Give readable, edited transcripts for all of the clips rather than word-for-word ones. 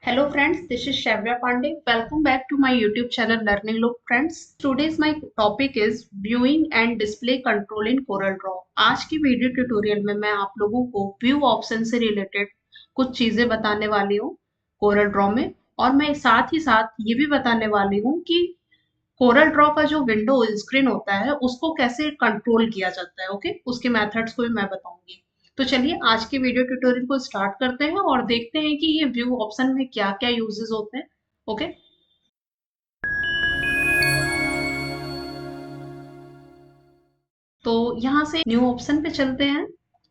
Hello friends, this is Shavya Pandey. Welcome back to my YouTube channel Learning Loop friends. Today's my topic is viewing and display control in Corel Draw. आज की video tutorial में मैं आप लोगों को view option से related कुछ चीजें बताने वाली हूँ Corel Draw में, और मैं साथ ही साथ ये भी बताने वाली हूँ कि Corel Draw का जो विंडो स्क्रीन होता है उसको कैसे कंट्रोल किया जाता है। ओके, उसके मेथड्स को भी मैं बताऊंगी। तो चलिए आज की वीडियो ट्यूटोरियल को स्टार्ट करते हैं और देखते हैं कि ये व्यू ऑप्शन में क्या क्या यूजेस होते हैं। ओके, तो यहाँ से न्यू ऑप्शन पे चलते हैं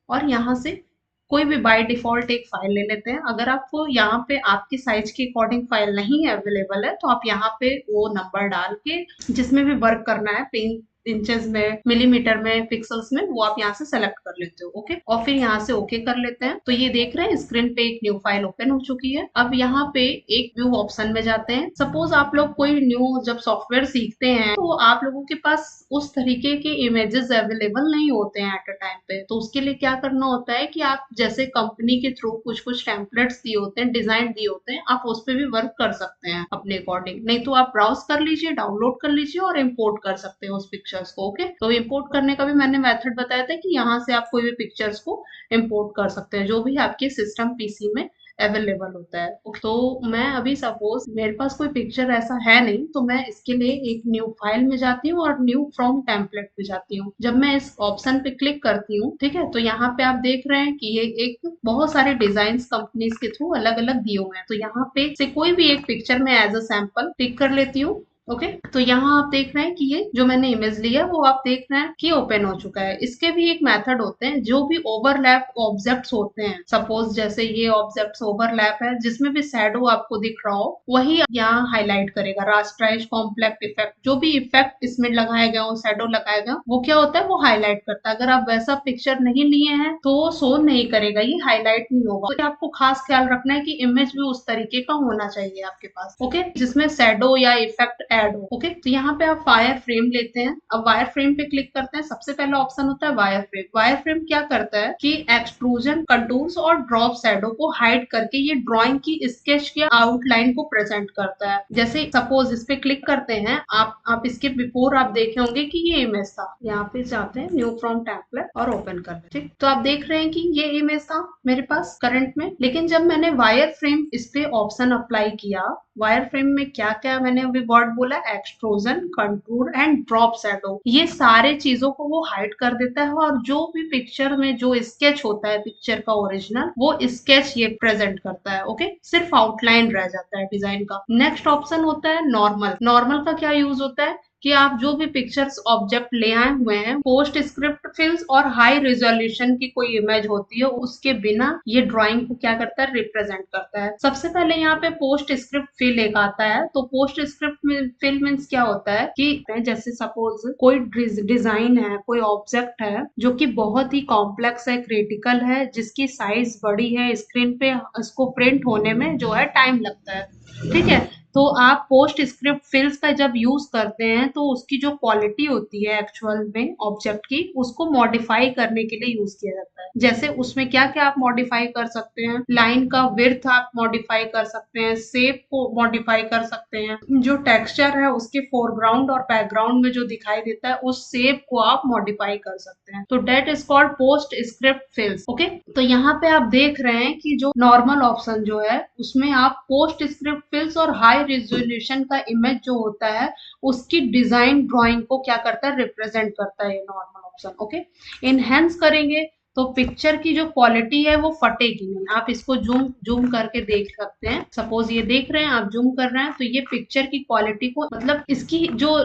और यहाँ से कोई भी बाय डिफॉल्ट एक फाइल ले लेते हैं। अगर आपको यहाँ पे आपकी साइज के अकॉर्डिंग फाइल नहीं है अवेलेबल है तो आप यहाँ पे वो नंबर डाल के जिसमें भी वर्क करना है, पिन इंचेस में, मिलीमीटर में, पिक्सल्स में, वो आप यहाँ से सेलेक्ट कर लेते हो। ओके, और फिर यहाँ से ओके कर लेते हैं। तो ये देख रहे हैं स्क्रीन पे एक न्यू फाइल ओपन हो चुकी है। अब यहाँ पे एक व्यू ऑप्शन में जाते हैं। सपोज आप लोग कोई न्यू जब सॉफ्टवेयर सीखते हैं तो आप लोगों के पास उस तरीके के इमेजेस अवेलेबल नहीं होते हैं एट अ टाइम पे। तो उसके लिए क्या करना होता है कि आप जैसे कंपनी के थ्रू कुछ कुछ टेम्पलेट्स दिए होते हैं, डिजाइन दिए होते हैं, आप उस पर भी वर्क कर सकते हैं अपने अकॉर्डिंग। नहीं तो आप ब्राउज कर लीजिए, डाउनलोड कर लीजिए और इम्पोर्ट कर सकते हैं उस पिक्चर्स को। ओके, तो इम्पोर्ट करने का भी मैंने मेथड बताया था कि यहाँ से आप कोई भी पिक्चर्स को इम्पोर्ट कर सकते हैं जो भी आपके सिस्टम पीसी में अवेलेबल होता है। तो मैं अभी सपोज मेरे पास कोई पिक्चर ऐसा है नहीं तो मैं इसके लिए एक न्यू फाइल में जाती हूँ और न्यू फ्रॉम टेम्पलेट पे जाती हूँ। जब मैं इस ऑप्शन पे क्लिक करती हूँ, ठीक है, तो यहाँ पे आप देख रहे हैं कि ये एक बहुत सारे डिजाइन कंपनीज के थ्रू अलग अलग दिए हुए हैं। तो यहाँ पे से कोई भी एक पिक्चर में एज अ सैंपल पिक कर लेती हूँ। ओके, तो यहाँ आप देख रहे हैं कि ये जो मैंने इमेज ली है वो आप देख रहे हैं कि ओपन हो चुका है। इसके भी एक मेथड होते हैं, जो भी ओवरलैप ऑब्जेक्ट्स होते हैं, सपोज जैसे ये ऑब्जेक्ट्स ओवरलैप है जिसमें भी शैडो आपको दिख रहा हो वही यहाँ हाईलाइट करेगा। रास्टराइज, कॉम्प्लेक्ट इफेक्ट, जो भी इफेक्ट इसमें लगाया गया हो, शैडो लगाया गया, वो क्या होता है, वो हाईलाइट करता है। अगर आप वैसा पिक्चर नहीं लिए हैं तो वो शो नहीं करेगा, ये हाईलाइट नहीं होगा। तो आपको खास ख्याल रखना है कि इमेज भी उस तरीके का होना चाहिए आपके पास, ओके, जिसमें शैडो या इफेक्ट ऐड हो। ओके, तो यहाँ पे आप वायर फ्रेम लेते हैं। अब वायर फ्रेम पे क्लिक करते हैं। सबसे पहला ऑप्शन होता है वायर फ्रेम। वायर फ्रेम क्या करता है कि एक्सट्रूजन, कंटूर्स और ड्रॉप शैडो को हाइड करके ये ड्राइंग की स्केच या आउटलाइन को प्रेजेंट करता है। जैसे सपोज इस पे क्लिक करते हैं, आप इसके बिफोर आप देखे होंगे कि ये इमेज था। यहाँ पे जाते हैं न्यू फ्रॉम टेम्पलेट और ओपन कर लेते हैं। ठीक, तो आप देख रहे हैं कि ये इमेज था मेरे पास करंट में। लेकिन जब मैंने वायर फ्रेम इस पे ऑप्शन अप्लाई किया, वायर फ्रेम में क्या क्या मैंने अभी वर्ड बोला, extrusion, contour and drop shadow, ये सारे चीजों को वो हाइड कर देता है। और जो भी पिक्चर में जो स्केच होता है पिक्चर का ओरिजिनल, वो स्केच ये प्रेजेंट करता है। ओके, सिर्फ आउटलाइन रह जाता है डिजाइन का। नेक्स्ट ऑप्शन होता है नॉर्मल। नॉर्मल का क्या यूज होता है कि आप जो भी पिक्चर्स ऑब्जेक्ट ले आए हुए हैं, पोस्ट स्क्रिप्ट फिल्स और हाई रेजोल्यूशन की कोई इमेज होती है, उसके बिना ये ड्राइंग को क्या करता है, रिप्रेजेंट करता है। सबसे पहले यहाँ पे पोस्ट स्क्रिप्ट फिल एक आता है। तो पोस्ट स्क्रिप्ट फिल मीन्स क्या होता है कि जैसे सपोज कोई डिजाइन है, कोई ऑब्जेक्ट है जो कि बहुत ही कॉम्प्लेक्स है, क्रिटिकल है, जिसकी साइज बड़ी है, स्क्रीन पे इसको प्रिंट होने में जो है टाइम लगता है, ठीक है। तो आप पोस्ट स्क्रिप्ट फिल्स का जब यूज करते हैं तो उसकी जो क्वालिटी होती है एक्चुअल में ऑब्जेक्ट की, उसको मॉडिफाई करने के लिए यूज किया जाता है। जैसे उसमें क्या क्या आप मॉडिफाई कर सकते हैं, लाइन का विड्थ आप मॉडिफाई कर सकते हैं, शेप को मॉडिफाई कर सकते हैं, जो टेक्सचर है उसके फोरग्राउंड और बैकग्राउंड में जो दिखाई देता है उस शेप को आप मॉडिफाई कर सकते हैं। तो that is called post script fills. Okay, तो यहाँ पे आप देख रहे हैं कि जो नॉर्मल ऑप्शन जो है उसमें आप पोस्ट स्क्रिप्ट फिल्स और हाई रेजोल्यूशन का इमेज जो होता है उसकी डिजाइन ड्राइंग को क्या करता है, रिप्रेजेंट करता है ये नॉर्मल ऑप्शन। ओके, इनहेंस करेंगे तो पिक्चर की जो क्वालिटी है वो फटेगी नहीं। आप इसको जूम जूम करके देख सकते हैं। सपोज ये देख रहे हैं, आप जूम कर रहे हैं तो ये पिक्चर की क्वालिटी को, मतलब इसकी जो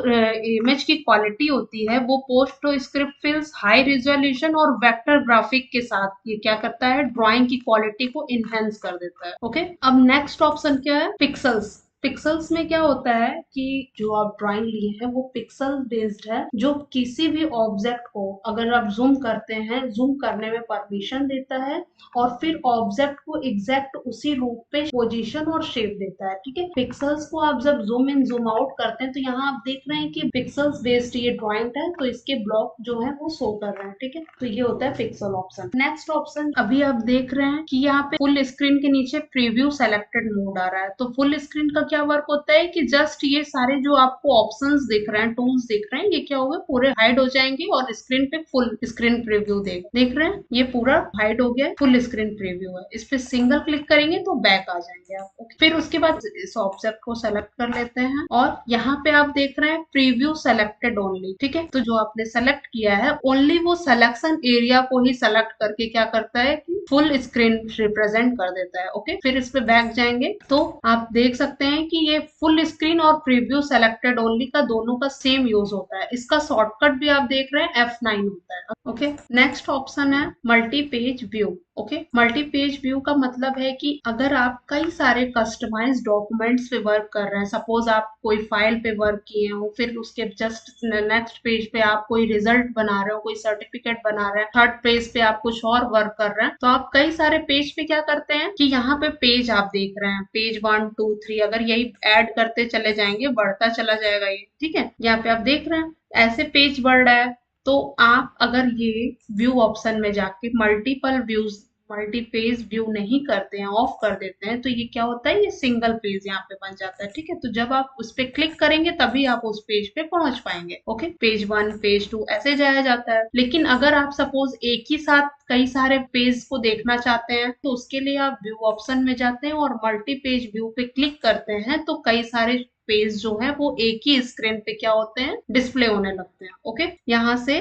इमेज की क्वालिटी होती है वो पोस्ट स्क्रिप्ट फिल्स, हाई रिजोल्यूशन और वेक्टर ग्राफिक के साथ ये क्या करता है, ड्राइंग की क्वालिटी को इनहेंस कर देता है। ओके, अब नेक्स्ट ऑप्शन क्या है, पिक्सल्स। पिक्सल्स में क्या होता है कि जो आप ड्राइंग लिए हैं वो पिक्सल बेस्ड है, जो किसी भी ऑब्जेक्ट को अगर आप जूम करते हैं, जूम करने में परमिशन देता है और फिर ऑब्जेक्ट को एग्जैक्ट उसी रूप पे पोजीशन और शेप देता है। ठीक है, पिक्सल्स को आप जब जूम इन जूम आउट करते हैं तो यहाँ आप देख रहे हैं कि पिक्सल्स बेस्ड ये ड्राइंग है, तो इसके ब्लॉक जो है वो शो कर रहे हैं। ठीक है, तो ये होता है पिक्सल ऑप्शन। नेक्स्ट ऑप्शन अभी आप देख रहे हैं कि यहाँ पे फुल स्क्रीन के नीचे प्रीव्यू सेलेक्टेड मोड आ रहा है। तो फुल स्क्रीन का क्या वर्क होता है कि जस्ट ये सारे जो आपको ऑप्शंस दिख रहे हैं, टूल्स दिख रहे हैं, ये क्या होगा, पूरे हाइड हो जाएंगे और स्क्रीन पे फुल स्क्रीन प्रीव्यू देख रहे हैं, ये पूरा हाइड हो गया, फुल स्क्रीन प्रीव्यू है। इस पे सिंगल क्लिक करेंगे तो बैक आ जाएंगे आप। फिर उसके बाद इस ऑब्जेक्ट को सेलेक्ट कर लेते हैं और यहाँ पे आप देख रहे हैं प्रीव्यू सेलेक्टेड ओनली। ठीक है, तो जो आपने सेलेक्ट किया है ओनली वो सिलेक्शन एरिया को ही सेलेक्ट करके क्या करता है कि फुल स्क्रीन रिप्रेजेंट कर देता है। ओके, फिर इस पे बैक जाएंगे तो आप देख सकते हैं कि ये फुल स्क्रीन और प्रीव्यू सेलेक्टेड ओनली का दोनों का सेम यूज होता है। इसका शॉर्टकट भी आप देख रहे हैं F9 होता है। ओके, नेक्स्ट ऑप्शन है multi page view. Okay, multi page view का मतलब है कि अगर आप कई सारे कस्टमाइज डॉक्यूमेंट्स पे वर्क कर रहे हैं, सपोज आप कोई फाइल पे वर्क किए हो, फिर उसके जस्ट नेक्स्ट पेज पे आप कोई रिजल्ट बना रहे हो, कोई सर्टिफिकेट बना रहे हैं, थर्ड पेज पे आप कुछ और वर्क कर रहे हैं, तो आप कई सारे पेज पे क्या करते हैं कि यहाँ पे पेज आप देख रहे हैं, पेज 1 2 3, अगर यही ऐड करते चले जाएंगे बढ़ता चला जाएगा ये। ठीक है, यहाँ पे आप देख रहे हैं ऐसे पेज बढ़ रहा है। तो आप अगर ये व्यू ऑप्शन में जाके multiple views, multi page view नहीं करते हैं, ऑफ कर देते हैं, तो ये क्या होता है, ये सिंगल पेज यहाँ पे बन जाता है। ठीक है, तो जब आप उस पर क्लिक करेंगे तभी आप उस पेज पे पहुंच पाएंगे। ओके, पेज 1 पेज 2 ऐसे जाया जाता है। लेकिन अगर आप सपोज एक ही साथ कई सारे पेज को देखना चाहते हैं तो उसके लिए आप व्यू ऑप्शन में जाते हैं और मल्टी पेज व्यू पे क्लिक करते हैं, तो कई सारे पेज जो है वो एक ही स्क्रीन पे क्या होते हैं, डिस्प्ले होने लगते हैं। ओके, यहाँ से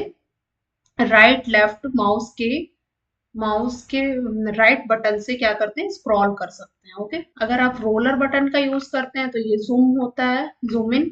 राइट लेफ्ट माउस के राइट बटन से क्या करते हैं, स्क्रॉल कर सकते हैं। ओके, अगर आप रोलर बटन का यूज करते हैं तो ये जूम होता है, जूम इन।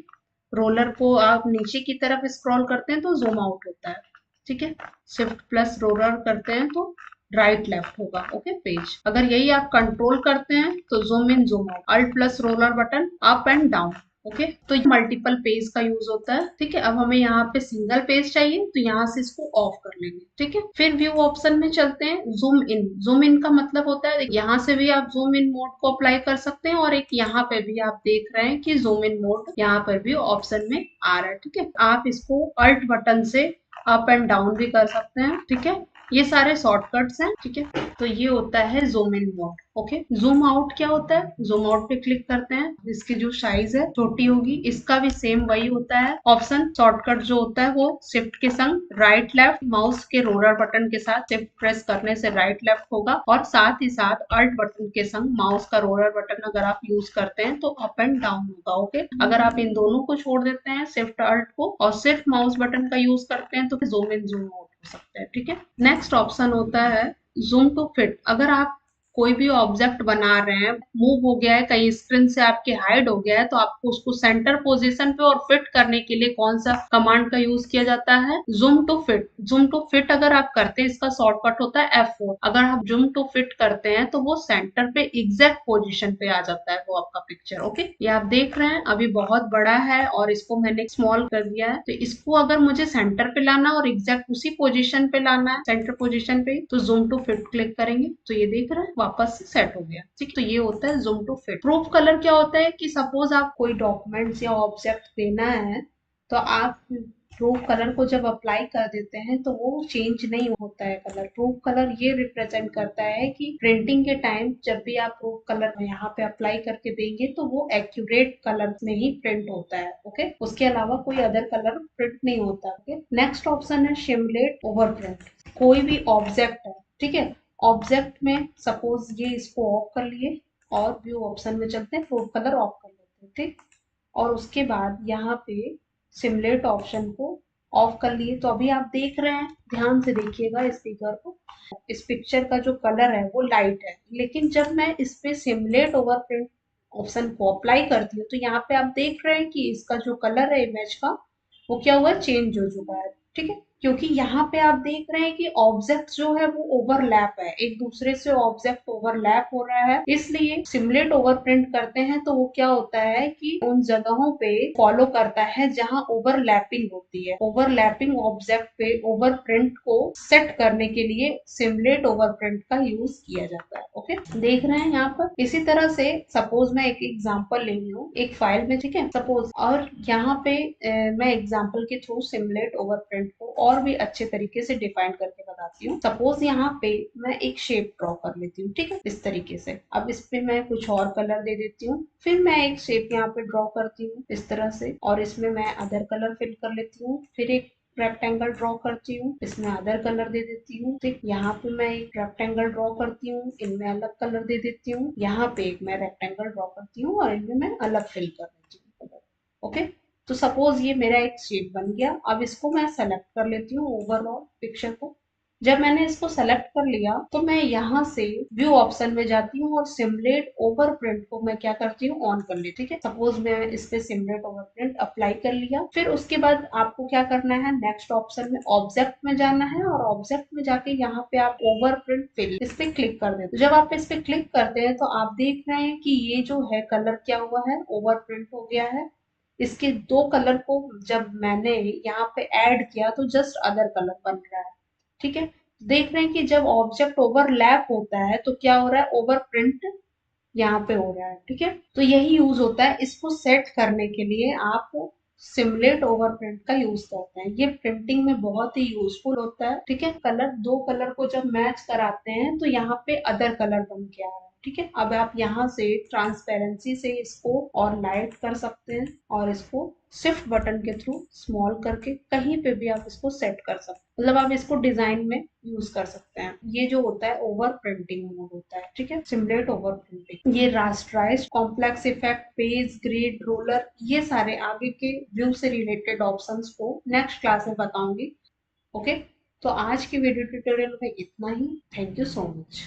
रोलर को आप नीचे की तरफ स्क्रॉल करते हैं तो जूम आउट होता है। ठीक है, शिफ्ट प्लस रोलर करते हैं तो राइट लेफ्ट होगा। ओके, पेज अगर यही आप कंट्रोल करते हैं तो zoom in zoom out, alt plus roller button up and down. Okay, तो ये मल्टीपल पेज का यूज होता है। ठीक है, अब हमें यहाँ पे सिंगल पेज चाहिए तो यहाँ से इसको ऑफ कर लेंगे। ठीक है, फिर व्यू ऑप्शन में चलते हैं, जूम इन। जूम इन का मतलब होता है यहाँ से भी आप जूम इन मोड को अप्लाई कर सकते हैं और एक यहाँ पे भी आप देख रहे हैं कि जूम इन मोड यहाँ पर भी ऑप्शन में आ रहा है। ठीक है, आप इसको अल्ट बटन से अप एंड डाउन भी कर सकते हैं। ठीक है, ये सारे शॉर्टकट्स हैं। ठीक है, तो ये होता है zoom in mode. Okay, zoom out क्या होता है, जूम आउट पे क्लिक करते हैं, इसकी जो साइज है छोटी होगी, इसका भी सेम वही होता है ऑप्शन। शॉर्टकट जो होता है वो शिफ्ट के संग राइट लेफ्ट, माउस के रोलर बटन के साथ शिफ्ट प्रेस करने से राइट लेफ्ट होगा और साथ ही साथ अल्ट बटन के संग माउस का रोलर बटन अगर आप यूज करते हैं तो अप एंड डाउन होगा। ओके, अगर आप इन दोनों को छोड़ देते हैं, शिफ्ट अल्ट को, और सिर्फ माउस बटन का यूज करते हैं तो जूम इन जूम आउट हो सकता है। ठीक है, नेक्स्ट ऑप्शन होता है जूम टू फिट। अगर आप कोई भी ऑब्जेक्ट बना रहे हैं, मूव हो गया है, कहीं स्क्रीन से आपके हाइड हो गया है, तो आपको उसको सेंटर पोजीशन पे और फिट करने के लिए कौन सा कमांड का यूज किया जाता है, zoom to fit. Zoom to fit अगर आप करते हैं, इसका शॉर्टकट होता है F4। अगर आप जूम टू फिट करते हैं तो वो सेंटर पे एग्जैक्ट पोजीशन पे आ जाता है वो आपका पिक्चर। ओके, ये आप देख रहे हैं अभी बहुत बड़ा है और इसको मैंने स्मॉल कर दिया है, तो इसको अगर मुझे सेंटर पे लाना और एग्जैक्ट उसी पोजीशन पे लाना है, सेंटर पोजीशन पे, तो जूम टू फिट क्लिक करेंगे तो ये देख रहे हैं वापस से सेट हो गया। ठीक, तो ये होता है zoom to fit. Proof colour क्या होता है कि सपोज आप कोई डॉक्यूमेंट्स या ऑब्जेक्ट देना है तो आप प्रूफ कलर को जब अप्लाई कर देते हैं तो वो चेंज नहीं होता है कलर। प्रूफ कलर ये रिप्रेजेंट करता है कि प्रिंटिंग के टाइम जब भी आप प्रूफ कलर यहाँ पे अप्लाई करके देंगे तो वो एक्यूरेट कलर में ही प्रिंट होता है। ओके, उसके अलावा कोई अदर कलर प्रिंट नहीं होता। ओके, नेक्स्ट ऑप्शन है सिमुलेट ओवर प्रिंट। कोई भी ऑब्जेक्ट है, ठीक है, ऑब्जेक्ट में सपोज ये इसको ऑफ कर लिए और व्यू ऑप्शन में चलते हैं, प्रूफ कलर ऑफ कर लेते हैं। ठीक, और उसके बाद यहाँ पे सिमुलेट ऑप्शन को ऑफ कर लिए, तो अभी आप देख रहे हैं, ध्यान से देखिएगा इस फिगर को, इस पिक्चर का जो कलर है वो लाइट है, लेकिन जब मैं इस पे सिमुलेट ओवर प्रिंट ऑप्शन को अप्लाई करती हूँ तो यहाँ पे आप देख रहे हैं कि इसका जो कलर है इमेज का वो क्या हुआ है, चेंज हो चुका है। ठीक है, क्योंकि यहाँ पे आप देख रहे हैं कि ऑब्जेक्ट जो है वो ओवरलैप है, एक दूसरे से ऑब्जेक्ट ओवरलैप हो रहा है, इसलिए सिमुलेट ओवर प्रिंट करते हैं तो वो क्या होता है कि उन जगहों पे फॉलो करता है जहाँ ओवरलैपिंग होती है। ओवरलैपिंग ऑब्जेक्ट पे ओवर प्रिंट को सेट करने के लिए सिमुलेट ओवर प्रिंट का यूज किया जाता है। ओके, देख रहे हैं यहाँ पर। इसी तरह से सपोज मैं एक एग्जांपल ले रही हूँ एक फाइल में, ठीक है, सपोज, और यहाँ पे मैं एग्जांपल के थ्रू सिमुलेट ओवर प्रिंट को और भी अच्छे तरीके से डिफाइन करके बताती हूँ। सपोज यहाँ पे मैं एक शेप ड्रॉ कर लेती हूँ, ठीक है, इस तरीके से। अब इस पे मैं कुछ और कलर दे देती हूँ, फिर मैं एक शेप यहाँ पे ड्रॉ करती हूँ इस तरह से, और इसमें मैं अदर कलर फिल कर लेती हूँ, फिर एक रेक्टेंगल ड्रॉ करती हूँ, इसमें अदर कलर दे देती हूँ, ठीक, यहाँ पे मैं एक रेक्टेंगल ड्रॉ करती हूँ, इनमें अलग कलर दे देती हूँ, यहाँ पे एक मैं रेक्टेंगल ड्रॉ करती हूँ और इनमें मैं अलग फिल कर देती हूँ। ओके, तो सपोज ये मेरा एक शेप बन गया। अब इसको मैं सेलेक्ट कर लेती हूँ ओवरऑल पिक्चर को। जब मैंने इसको सेलेक्ट कर लिया तो मैं यहाँ से व्यू ऑप्शन में जाती हूँ और सिमुलेट ओवर प्रिंट को मैं क्या करती हूँ, ऑन कर ली, ठीक है। सपोज मैं इस पे सिमुलेट ओवर प्रिंट अप्लाई कर लिया, फिर उसके बाद आपको क्या करना है, नेक्स्ट ऑप्शन में ऑब्जेक्ट में जाना है और ऑब्जेक्ट में जाके यहाँ पे आप ओवर प्रिंट फिल इस पे क्लिक कर देते। जब आप इस पे क्लिक करते हैं तो आप देख रहे हैं कि ये जो है कलर क्या हुआ है, ओवर प्रिंट हो गया है। इसके दो कलर को जब मैंने यहाँ पे ऐड किया तो जस्ट अदर कलर बन रहा है, ठीक है। देख रहे हैं कि जब ऑब्जेक्ट ओवरलैप होता है तो क्या हो रहा है, ओवर प्रिंट यहाँ पे हो रहा है, ठीक है। तो यही यूज होता है, इसको सेट करने के लिए आप सिमुलेट ओवर प्रिंट का यूज करते हैं। ये प्रिंटिंग में बहुत ही यूजफुल होता है, ठीक है। कलर, दो कलर को जब मैच कराते हैं तो यहाँ पे अदर कलर बन के आ रहा है, ठीक है। अब आप यहाँ से ट्रांसपेरेंसी से इसको और लाइट कर सकते हैं और इसको शिफ्ट बटन के थ्रू स्मॉल करके कहीं पे भी आप इसको सेट कर सकते हैं, मतलब आप इसको डिजाइन में यूज कर सकते हैं। ये जो होता है ओवर प्रिंटिंग मोड होता है, ठीक है, सिमुलेट ओवर प्रिंटिंग। ये rasterise, complex effect, page, grid, roller, ये सारे आगे के व्यू से रिलेटेड ऑप्शंस को नेक्स्ट क्लास में बताऊंगी। ओके, तो आज की वीडियो ट्यूटोरियल में इतना ही। Thank you so much.